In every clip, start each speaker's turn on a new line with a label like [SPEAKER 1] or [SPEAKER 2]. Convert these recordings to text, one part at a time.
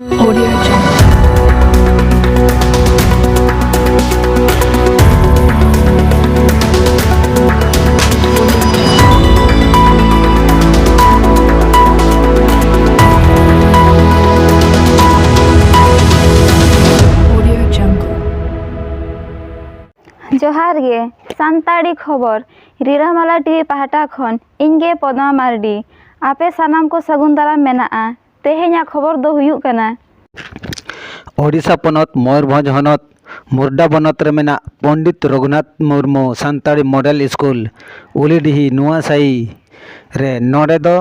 [SPEAKER 1] Audio Jungle. Audio Jungle.
[SPEAKER 2] जोहार गे सानताड़ी खबर रिरामाला TV पाहटा खन इनगे पद्मा मार्डी आपे सानाम को सगुन दाराम मेनाआ तेहेኛ खबर दो हुयुग कना
[SPEAKER 3] ओडिशा पनत मयूरभंज हनत मुर्डा बनत रे मेना पंडित रघुनाथ मुर्मू सानताड़ी मॉडल स्कूल उलीडीही नुआसाई रे नोडे दो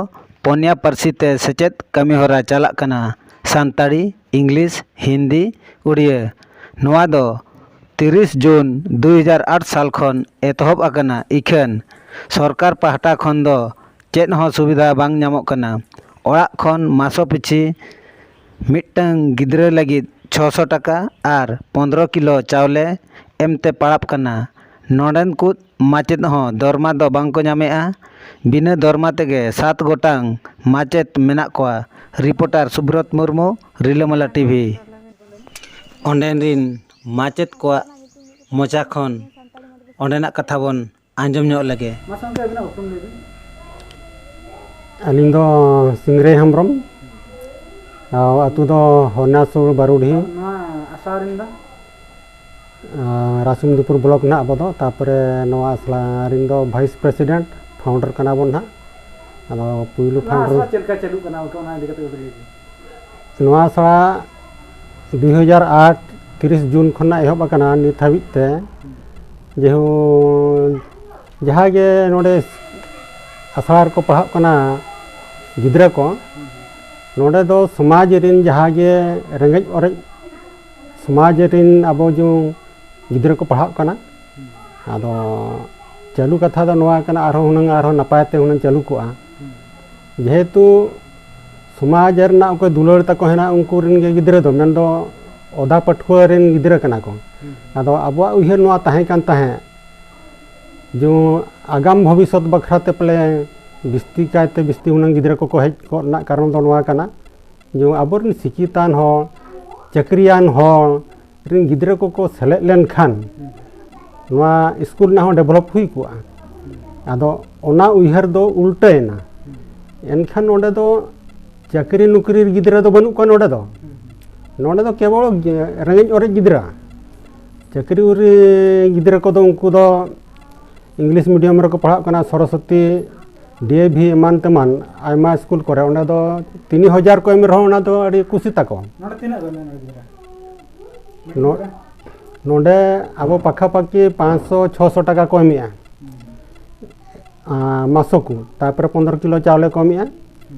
[SPEAKER 3] पोनिया पार्सी ते सेचेद कमी होरा चालाक कना सानताड़ी इंग्लिश हिंदी उड़िया नुआ दो 30 जून 2008 साल खन एतहब आकना इखन सरकार पाहटा खन दो चेद हो सुविधा बांग ᱧᱟᱢᱚᱜ कना ओड़ाक खन मासो पिछी मिट्टंग गिद्रे लगी 600 टाका और 15 किलो चावले एमते पड़ाप कना नोडेन कुद माचेद हो दरमा दो बांग को ᱧᱟᱢᱮᱜᱼᱟ बिना दरमा तेगे 7 गोटांग माचेद मेना कोआ रिपोर्टर सुब्रत मुर्मू रिलामाला टीवी ओंडेन रिन माचेद कोआ मोचा खन ओंडेना कथा बन आंजम ᱧᱚᱜ लगे
[SPEAKER 4] अलिंग दो सिंगरे हेम्ब्रम अतु दो हरनासुर बारुडी रासुमदीपुर ब्लॉक ना अब तापरे नवा असला रिंग दो वाइस प्रेसिडेंट फाउंडर कना बन ना अदो पुइलु फाउंडर चलका चालू कना ओना इदी कते नवा असला 2008 30 जून खना एहब कना नित हाबिते जेहु जहागे नोडे असलार को पढ़ा कना गिद्रा को नोडे दो समाज रिन जहागे रेंगेज ओरेज समाज रिन अब जो गिद्रा को पढ़ा कना आदो चालू कथा दो नवा कना आरो हुनंग आरो नपायते हुनंग चालू को जेहेतु समाज रना को दुलर तक हेना उनको रिन गे गिद्रा दो मेन दो ओदा पठुआ रिन गिद्रा कना को आदो अबवा उहेर नवा ताहे कान ताहे जो आगाम भविष्य बखराते पले बिस्ती कायते बिस्ती हुनंग गिद्रा को हेज को ना कारण दो नवा कना जो आबोरन शिक्षितान हो चक्रियान हो रिन गिद्रा को सेले लेन खान नवा स्कूल ना हो डेवलप हुई को आदो ओना उइहर दो उल्टेना एनखान नोडे दो चक्री नुकरी गिद्रा दो बनु को नोडे दो केवल रेंगेज ओरेज गिद्रा चक्री उरी गिद्रा को दो उनको दो इंग्लिश मीडियम रे को पढ़ा कना सरस्वती डीएवी एमान तेमान आयमा स्कूल करे ओना दो 3000 को एम रहो ओना दो अड़ी कुसी ताको नोडे तिना नोडे अब पाखा पाखी 500-600 टाका को एमिया मासो को तापर 15 किलो चावले को एमिया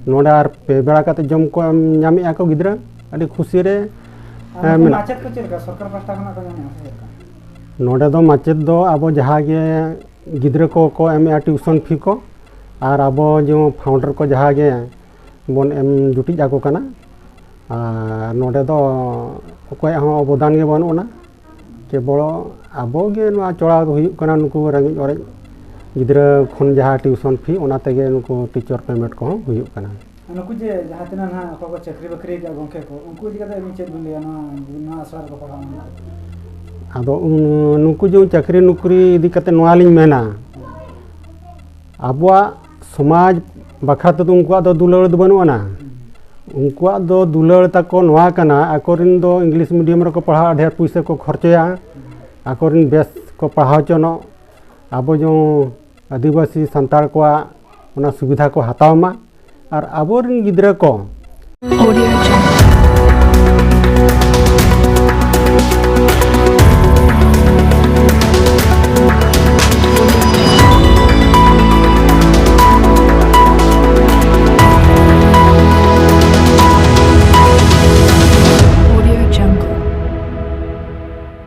[SPEAKER 4] नोडे आर पे बेड़ा काते जम को ᱧᱟᱢᱮᱜᱼᱟ को गिद्रा अड़ी खुशी रे माचेद को चेलका सरकार पास्टा खना को ᱧᱟᱢᱮᱜᱼᱟ नोडे दो माचेद दो अब जहागे गिद्रा को एम ट्यूशन फी को और अब जो फाउंडर को जहागे बन एम जुटी जाको कना नोडे दो कोई हो अवदान गे बनोना केवल अब गे चढ़ा हुयुग कना नुकु रेंगेज ओरेज गिद्रा खन जहा ट्यूशन फी ओना तेगे नुकु टीचर पेमेंट को हुयुग कना नुकु जे जहा तना ना को चाकरी बकरी के गंखे को उनको इदी कते मी चेद बुलिया ना असर को पढ़ा आदो नुकु जो चाकरी नुकरी इदी कते नवालिंग मेना आबवा समाज बखरा तो उनको दो दुलड़ दो बनुआना उनको दो दुलड़ तक नवा कना आकोरिन दो इंग्लिश मीडियम रे को पढ़ा ढेर पैसे को खर्चया आकोरिन बेस को पढ़ाओ चनो अब जो आदिवासी संताल को ओना सुविधा को हताव मा और आबोरिन गिद्रा को
[SPEAKER 1] Audio Jungle.